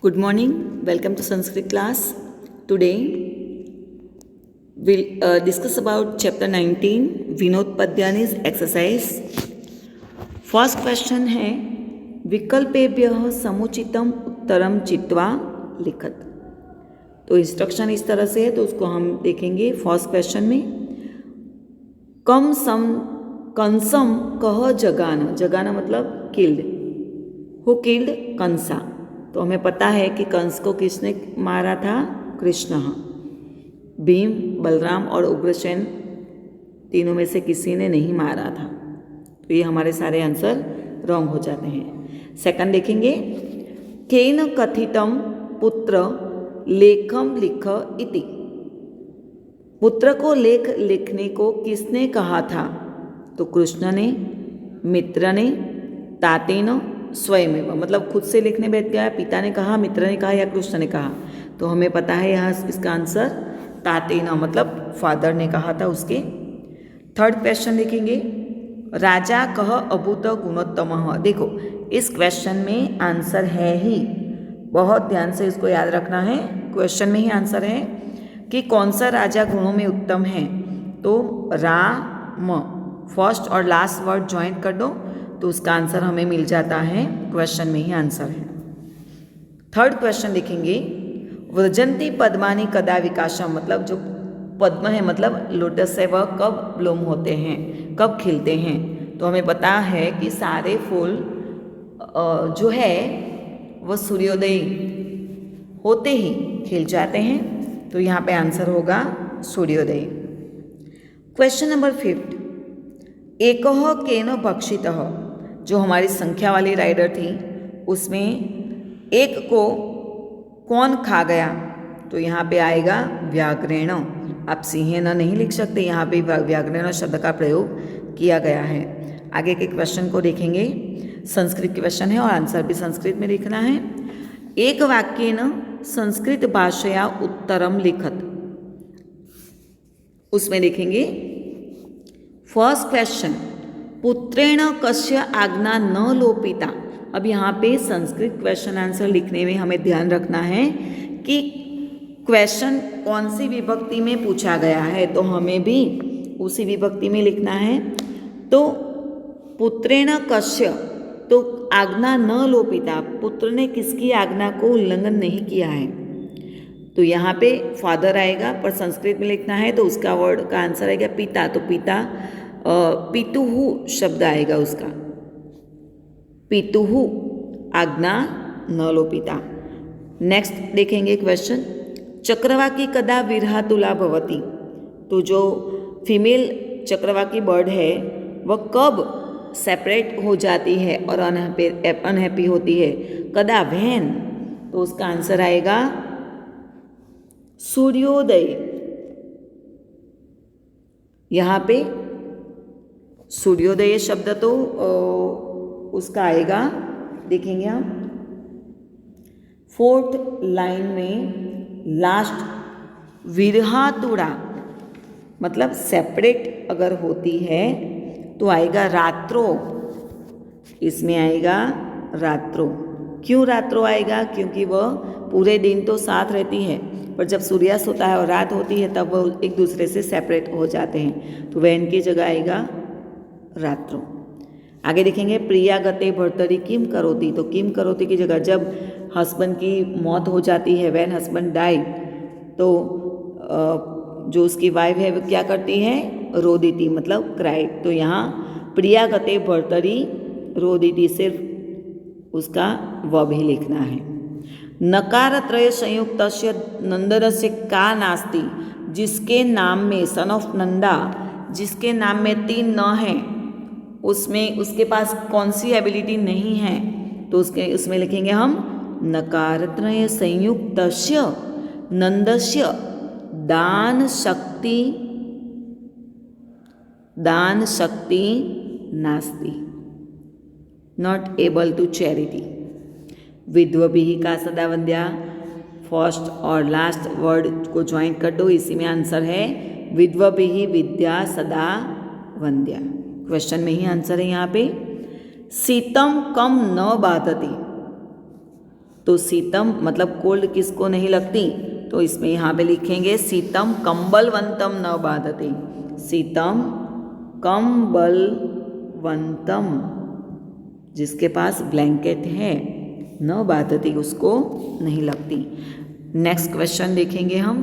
Good morning, welcome to Sanskrit class. Today we'll discuss about chapter 19 Vinod Padyanis exercise. First question है विकल्पेभ्यः समुचितम उत्तरम चित्वा लिखत। तो instruction इस तरह से है, तो उसको हम देखेंगे। फर्स्ट क्वेश्चन में कम सम कंसम कह जगाना, जगाना मतलब किल्ड, हु किल्ड कंसा। तो हमें पता है कि कंस को किसने मारा था? कृष्ण। भीम, बलराम और उग्रसेन तीनों में से किसी ने नहीं मारा था। तो ये हमारे सारे आंसर रॉन्ग हो जाते हैं। सेकंड देखेंगे केन कथितम पुत्र लेखम लिख इति। पुत्र को लेख लिखने को किसने कहा था? तो कृष्ण ने, मित्र ने, तातेन, स्वयं, मतलब खुद से लिखने बैठ गया, पिता ने कहा, मित्र ने कहा या कृष्ण ने कहा। तो हमें पता है यहाँ इसका आंसर तातेन मतलब फादर ने कहा था उसके। थर्ड क्वेश्चन देखेंगे राजा कह अभूत गुणोत्तम। देखो इस क्वेश्चन में आंसर है ही, बहुत ध्यान से इसको याद रखना है। क्वेश्चन में ही आंसर है कि कौन सा राजा गुणों में उत्तम है। तो राम, फर्स्ट और लास्ट वर्ड ज्वाइन कर दो तो उसका आंसर हमें मिल जाता है। क्वेश्चन में ही आंसर है। थर्ड क्वेश्चन देखेंगे व्रजंती पद्मानी कदा विकासम, मतलब जो पद्म है मतलब लोटस है वह कब ब्लूम होते हैं, कब खिलते हैं। तो हमें पता है कि सारे फूल जो है वह सूर्योदय होते ही खिल जाते हैं। तो यहाँ पे आंसर होगा सूर्योदय। क्वेश्चन नंबर 5 एकह केन भक्षितः। जो हमारी संख्या वाली राइडर थी उसमें एक को कौन खा गया? तो यहाँ पे आएगा व्याघ्रेण। आप सिंहेन नहीं लिख सकते, यहाँ पे व्याघ्रेण शब्द का प्रयोग किया गया है। आगे के क्वेश्चन को देखेंगे। संस्कृत क्वेश्चन है और आंसर भी संस्कृत में लिखना है। एक वाक्येन संस्कृत भाषया उत्तरम लिखत। उसमें देखेंगे फर्स्ट क्वेश्चन पुत्रेण कस्य आज्ञा न लोपिता। अब यहाँ पे संस्कृत क्वेश्चन आंसर लिखने में हमें ध्यान रखना है कि क्वेश्चन कौन सी विभक्ति में पूछा गया है, तो हमें भी उसी विभक्ति में लिखना है। तो पुत्रेण कस्य, तो आज्ञा न लोपिता, पुत्र ने किसकी आज्ञा को उल्लंघन नहीं किया है। तो यहाँ पे फादर आएगा, पर संस्कृत में लिखना है तो उसका वर्ड का आंसर आएगा पिता। तो पिता पितुहु शब्द आएगा उसका, पितुहु आज्ञा न लोपिता। नेक्स्ट देखेंगे क्वेश्चन चक्रवाकी कदा विरहातुला भवति। तो जो फीमेल चक्रवाकी बर्ड है वह कब सेपरेट हो जाती है और अनहैप्पी होती है? कदा, व्हेन। तो उसका आंसर आएगा सूर्योदय। यहाँ पे सूर्योदय शब्द तो उसका आएगा, देखेंगे हम फोर्थ लाइन में लास्ट विरहातुड़ा मतलब सेपरेट अगर होती है तो आएगा रात्रो। इसमें आएगा रात्रो। क्यों रात्रो आएगा? क्योंकि वह पूरे दिन तो साथ रहती है, पर जब सूर्यास्त होता है और रात होती है तब वह एक दूसरे से सेपरेट हो जाते हैं। तो वैन की जगह आएगा रात्रो। आगे देखेंगे प्रिया गते भर्तरी किम करोती। तो किम करोती की जगह जब हस्बैंड की मौत हो जाती है, वैन हस्बैंड डाई, तो जो उसकी वाइफ है वो क्या करती है? रोदिती मतलब क्राइड। तो यहाँ प्रिया गते भर्तरी रोदिती, सिर्फ उसका वर्ब ही लिखना है। नकारत्रय संयुक्तस्य नंदनस्य का नास्ति। जिसके नाम में, सन ऑफ नंदा, जिसके नाम में 3 न है उसमें उसके पास कौन सी एबिलिटी नहीं है? तो उसमें लिखेंगे हम नकारत्रय संयुक्तस्य नंदस्य दान शक्ति नास्ति, नॉट एबल टू चैरिटी। विद्वभिः का सदा वंद्या, फर्स्ट और लास्ट वर्ड को ज्वाइन कर दो, इसी में आंसर है विद्वभिः विद्या सदा वंद्या। क्वेश्चन में ही आंसर है यहाँ पे। शीतम कम न बाधती। तो शीतम मतलब कोल्ड किसको नहीं लगती, तो इसमें यहाँ पे लिखेंगे शीतम कंबलवंतम न बाधते, शीतम कंबलवंतम, जिसके पास ब्लैंकेट है, न बाधती उसको नहीं लगती। नेक्स्ट क्वेश्चन देखेंगे हम।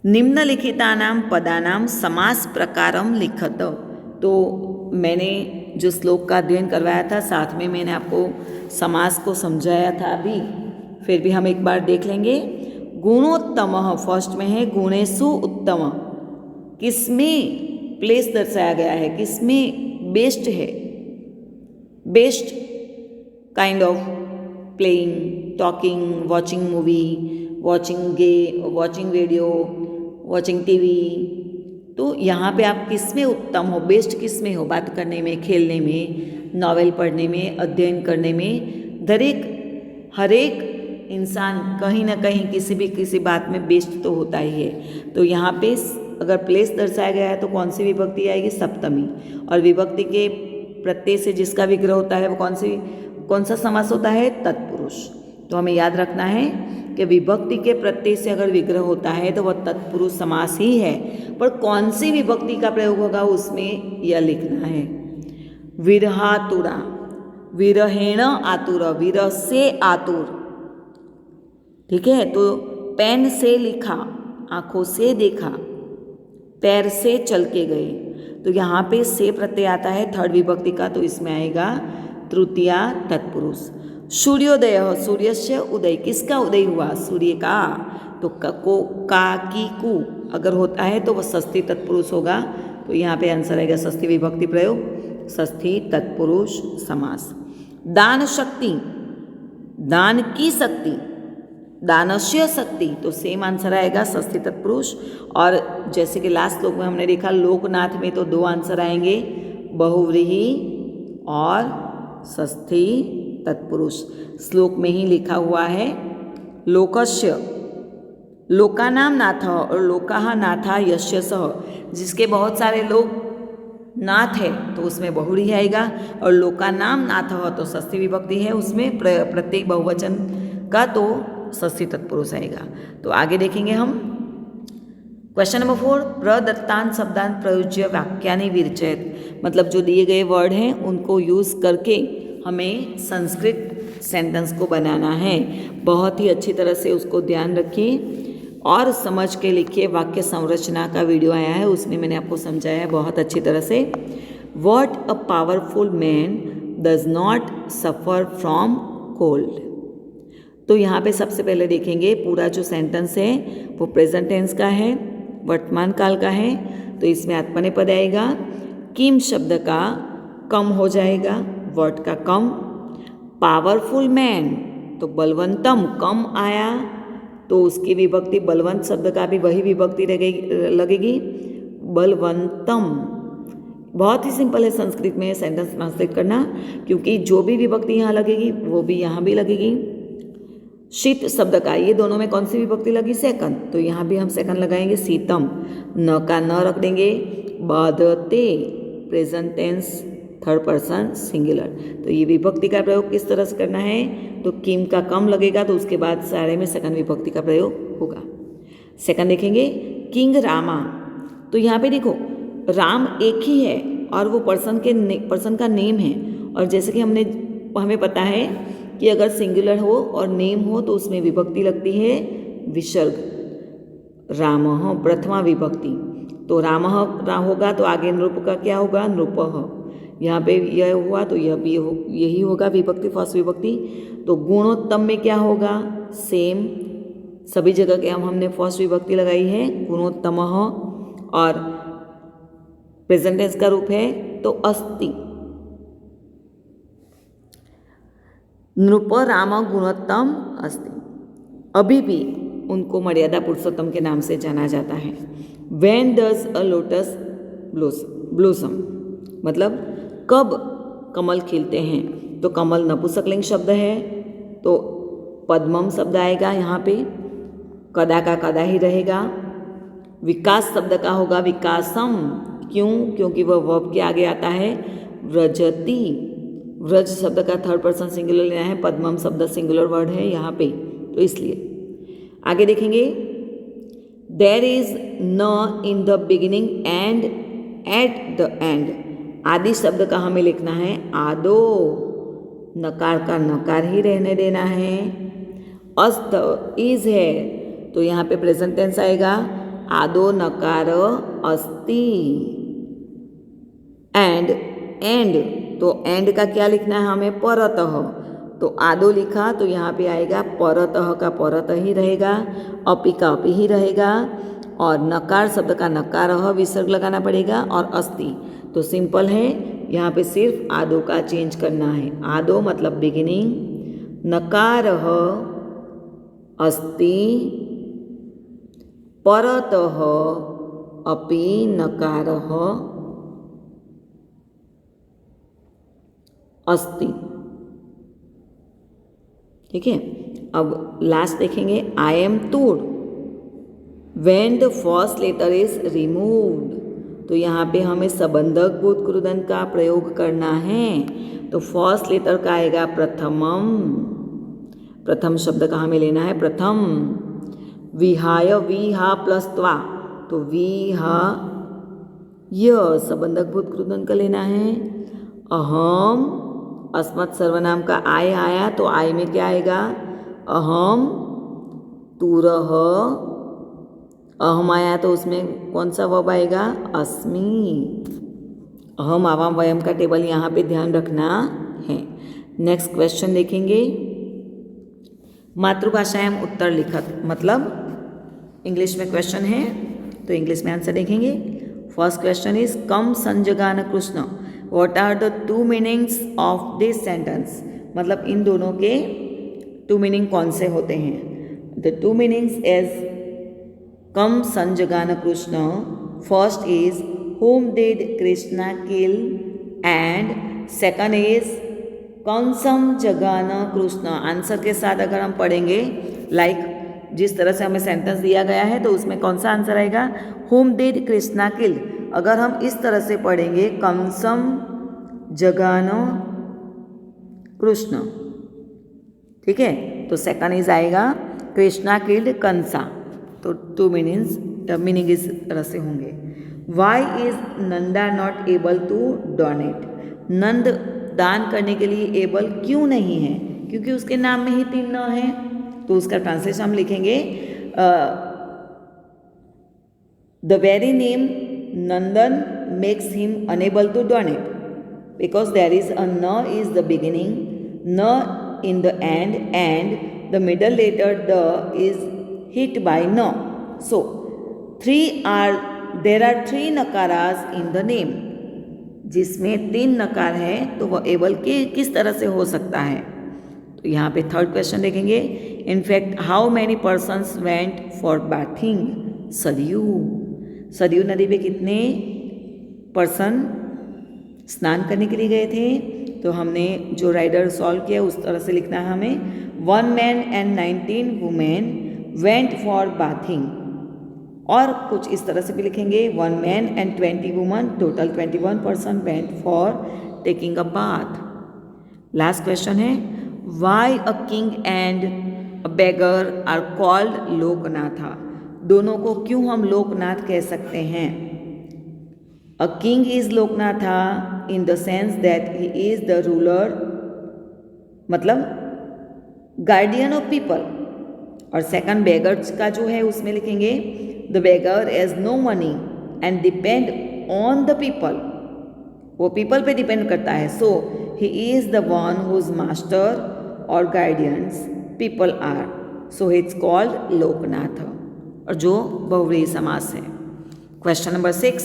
निम्नलिखितानां पदानां समास प्रकारम लिखत। तो मैंने जो श्लोक का अध्ययन करवाया था, साथ में मैंने आपको समास को समझाया था अभी, फिर भी हम एक बार देख लेंगे। गुणोत्तम फर्स्ट में है, गुणेषु उत्तम, किसमें प्लेस दर्शाया गया है, किसमें बेस्ट है, best kind of playing, talking, watching movie, watching radio, watching TV. तो यहाँ पे आप किस में उत्तम हो, बेस्ट किस में हो, बात करने में, खेलने में, नॉवेल पढ़ने में, अध्ययन करने में। हर एक इंसान कहीं ना कहीं किसी बात में बेस्ट तो होता ही है। तो यहाँ पे अगर प्लेस दर्शाया गया है तो कौन सी विभक्ति आएगी, सप्तमी। और विभक्ति के प्रत्यय से जिसका विग्रह होता है वो कौन सा समास होता है, तत्पुरुष। तो हमें याद रखना है कि विभक्ति के प्रत्यय से अगर विग्रह होता है तो वह तत्पुरुष समास ही है, पर कौन सी विभक्ति का प्रयोग होगा उसमें यह लिखना है। विरहातुरा, विरहेण आतुर, विरह से आतुर, ठीक है। तो पेन से लिखा, आंखों से देखा, पैर से चल के गए। तो यहाँ पे से प्रत्यय आता है थर्ड विभक्ति का, तो इसमें आएगा तृतीया तत्पुरुष। सूर्योदय, सूर्यस्य उदय, किसका उदय हुआ, सूर्य का। तो का की कु अगर होता है तो वह षष्ठी तत्पुरुष होगा। तो यहाँ पे आंसर आएगा षष्ठी विभक्ति प्रयोग, षष्ठी तत्पुरुष समास। दान शक्ति, दान की शक्ति, दानस्य शक्ति, तो सेम आंसर आएगा षष्ठी तत्पुरुष। और जैसे कि लास्ट श्लोक में हमने देखा लोकनाथ में, तो दो आंसर आएंगे, बहुव्रीहि और षष्ठी तत्पुरुष। श्लोक में ही लिखा हुआ है लोकस्य, लोकानाम नाथ और लोकाहा नाथा यस्य सह, जिसके बहुत सारे लोग नाथ है तो उसमें बहुव्रीहि आएगा, और लोकानाम नाथ तो षष्ठी विभक्ति है, उसमें प्रत्येक बहुवचन का तो षष्ठी तत्पुरुष आएगा। तो आगे देखेंगे हम क्वेश्चन नंबर 4, प्रदत्तान शब्दान प्रयुज्य वाक्यानि विरचयत, मतलब जो दिए गए वर्ड हैं उनको यूज़ करके हमें संस्कृत सेंटेंस को बनाना है। बहुत ही अच्छी तरह से उसको ध्यान रखिए और समझ के लिखिए। वाक्य संरचना का वीडियो आया है, उसमें मैंने आपको समझाया है बहुत अच्छी तरह से। What a powerful man does not suffer from cold. तो यहाँ पे सबसे पहले देखेंगे पूरा जो सेंटेंस है वो प्रेजेंट टेंस का है, वर्तमान काल का है। तो इसमें आत्मनेपद आएगा, किम शब्द का कम हो जाएगा, वर्ड का कम। पावरफुल मैन तो बलवंतम कम आया, तो उसकी विभक्ति बलवंत शब्द का भी वही विभक्ति लगेगी, बलवंतम। बहुत ही सिंपल है संस्कृत में सेंटेंस ट्रांसलेट करना, क्योंकि जो भी विभक्ति यहाँ लगेगी वो भी यहाँ भी लगेगी। शीत शब्द का ये दोनों में कौन सी विभक्ति लगी, सेकंड, तो यहाँ भी हम सेकंड लगाएंगे, शीतम। न का न रख देंगे, बाधते present tense third person singular. तो ये विभक्ति का प्रयोग किस तरह से करना है, तो किम का कम लगेगा तो उसके बाद सारे में सेकंड विभक्ति का प्रयोग होगा। सेकंड देखेंगे किंग रामा। तो यहाँ पे देखो राम एक ही है और वो पर्सन का नेम है, और जैसे कि हमें पता है कि अगर सिंगुलर हो और नेम हो तो उसमें विभक्ति लगती है विसर्ग। रामः प्रथमा विभक्ति, तो रामः होगा तो आगे नृप का क्या होगा, नृपः। यहाँ पे यह हुआ तो यह भी यही होगा विभक्ति, फर्स्ट विभक्ति। तो गुणोत्तम में क्या होगा, सेम, सभी जगह के हमने फर्स्ट विभक्ति लगाई है गुणोत्तमः, और प्रेजेंट टेंस का रूप है तो अस्ति। नृप राम गुणोत्तम अस्ति, अभी भी उनको मर्यादा पुरुषोत्तम के नाम से जाना जाता है। When does a lotus blossom, मतलब कब कमल खिलते हैं, तो कमल नपुंसकलिंग शब्द है तो पद्मम शब्द आएगा यहाँ पे, कदा का कदा ही रहेगा। विकास शब्द का होगा विकासम, क्यों, क्योंकि वह वर्ब के आगे आता है व्रजति, व्रज शब्द का थर्ड पर्सन सिंगुलर लेना है, पद्मम शब्द सिंगुलर वर्ड है यहाँ पे, तो इसलिए आगे देखेंगे। देयर इज न in the beginning and at the end. आदि शब्द का हमें लिखना है आदो, नकार का नकार ही रहने देना है। अस्त इज है तो यहाँ पे प्रेजेंट टेंस आएगा, आदो नकार अस्ति। एंड तो एंड का क्या लिखना है हमें, परतः। तो आदो लिखा तो यहाँ पे आएगा परतः का परतः ही रहेगा, अपि का अपि ही रहेगा, और नकार शब्द का नकार विसर्ग लगाना पड़ेगा, और अस्ति। तो सिंपल है, यहाँ पे सिर्फ आदो का चेंज करना है। आदो मतलब बिगिनिंग, नकार अस्ति, परतः अपि नकार अस्ति। ठीक है, अब लास्ट देखेंगे, आई एम टूड when the first letter is removed. तो यहाँ पे हमें संबंधक भूत क्रुदंत का प्रयोग करना है। तो फर्स्ट लेटर का आएगा प्रथमम, प्रथम शब्द का हमें लेना है प्रथम। विहाय विहा प्लस त्वा, तो विहा य संबंधक भूत क्रुदंत का लेना है। अहम अस्मत् सर्वनाम का आय आया तो आय में क्या आएगा, अहम तुरह। अहम आया तो उसमें कौन सा वर्ब आएगा, अस्मि। अहम आवाम वयम का टेबल यहाँ पे ध्यान रखना है। नेक्स्ट क्वेश्चन देखेंगे, मातृभाषायाम उत्तर लिखत, मतलब इंग्लिश में क्वेश्चन है तो इंग्लिश में आंसर देखेंगे। फर्स्ट क्वेश्चन इज कम संजगान Krishna, what are the two meanings of this sentence. मतलब इन दोनों के टू मीनिंग कौन से होते हैं। द टू मीनिंग्स इज कम संजगान Krishna, first is whom did Krishna kill, and second is कंसम जगान कृष्ण। आंसर के साथ अगर हम पढ़ेंगे, लाइक जिस तरह से हमें सेंटेंस दिया गया है तो उसमें कौन सा आंसर आएगा, whom did Krishna kill। अगर हम इस तरह से पढ़ेंगे कंसम जगान कृष्ण, ठीक है, तो सेकंड इज आएगा कृष्णा किल्ड कंसा। तो टू मीनिंग इस तरह से होंगे। Why is Nanda not able to donate. Nand दान करने के लिए एबल क्यों नहीं है, क्योंकि उसके नाम में ही 3 न है। तो उसका ट्रांसलेशन हम लिखेंगे, the very name Nandan makes him unable to donate because there is a न इज द बिगिनिंग, न in the end, and the middle letter द इज हिट बाय न। सो देर आर 3 नकारास इन द नेम। जिसमें 3 नकार है तो वह एबल के किस तरह से हो सकता है। तो यहाँ पे थर्ड क्वेश्चन देखेंगे, in fact how many persons went for bathing Saryu. Saryu नदी पे कितने पर्सन स्नान करने के लिए गए थे। तो हमने जो राइडर सॉल्व किया उस तरह से लिखना है हमें, 1 man and 19 women went for bathing. और कुछ इस तरह से भी लिखेंगे, 1 man and 20 woman, total 21 person went for taking a bath. Last question है, why a king and a beggar are called लोकनाथा। दोनों को क्यों हम लोकनाथ कह सकते हैं। अ किंग इज लोकनाथा in the sense that he is the ruler, मतलब गार्डियन ऑफ पीपल। और सेकंड बेगर का जो है उसमें लिखेंगे, the beggar has no money and depend on the people. वो पीपल पे डिपेंड करता है। So he is the one whose master और guardians people are, so it's called लोकनाथ। और जो बहुव्रीहि समास है। क्वेश्चन नंबर 6,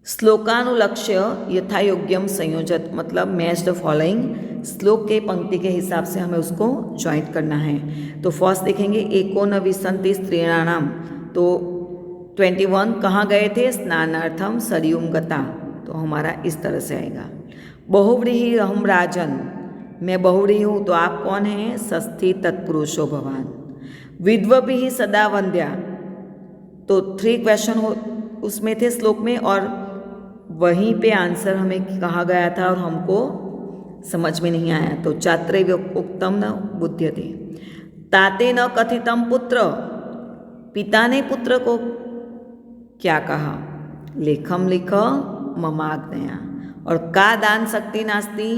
श्लोकानुलक्ष्य यथायोग्यम संयोजत, मतलब मैच द फॉलोइंग। श्लोक के पंक्ति के हिसाब से हमें उसको ज्वाइंट करना है। तो फर्स्ट देखेंगे, एकोनविंशति स्त्रीणाम। तो 21 कहाँ गए थे, स्नानार्थम सरयूम गता। तो हमारा इस तरह से आएगा। बहुव्रीहि अहम राजन, मैं बहुव्रीहि हूँ तो आप कौन हैं, षष्ठी तत्पुरुषो भवान। विद्वभिः सदा वंद्या, तो 3 क्वेश्चन उसमें थे श्लोक में, और वहीं पे आंसर हमें कहा गया था और हमको समझ में नहीं आया। तो चात्रे उक्तम न बुध्यते। ताते न कथितम पुत्र, पिता ने पुत्र को क्या कहा? लेखम लिख ममाज्ञया। और का दान शक्ति नास्ति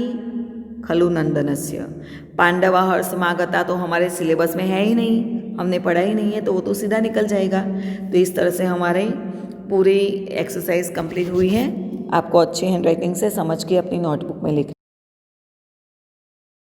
खलु नंदनस्य। पांडवा हर्षमागता तो हमारे सिलेबस में है ही नहीं, हमने पढ़ा ही नहीं है, तो वो तो सीधा निकल जाएगा। तो इस तरह से हमारे पूरी एक्सरसाइज कंप्लीट हुई है। आपको अच्छी हैंडराइटिंग से समझ के अपनी नोटबुक में लिख